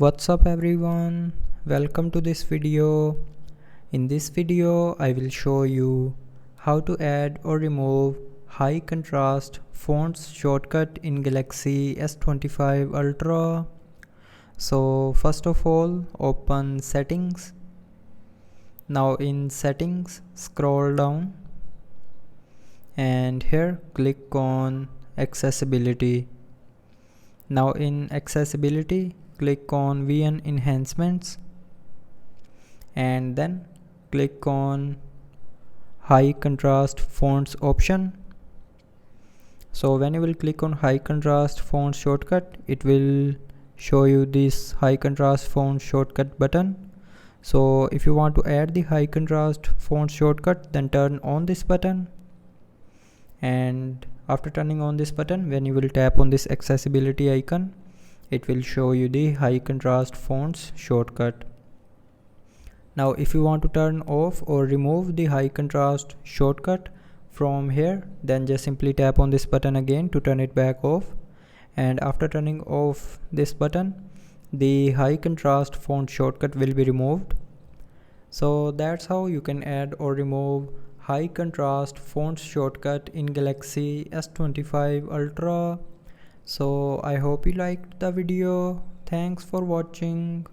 What's up everyone, welcome to this video. In this video I will show you how to add or remove high contrast fonts shortcut in Galaxy S25 Ultra. So first of all, open settings. Now in settings, scroll down and here click on accessibility. Now in accessibility, click on VN enhancements and then click on high contrast fonts option. So when you will click on high contrast font shortcut, it will show you this high contrast font shortcut button. So if you want to add the high contrast font shortcut, then turn on this button, and after turning on this button, when you will tap on this accessibility icon, it will show you the high contrast fonts shortcut. Now if you want to turn off or remove the high contrast shortcut from here, then just simply tap on this button again to turn it back off, and after turning off this button, the high contrast font shortcut will be removed. So that's how you can add or remove high contrast font shortcut in Galaxy S25 Ultra. So I hope you liked the video. Thanks for watching.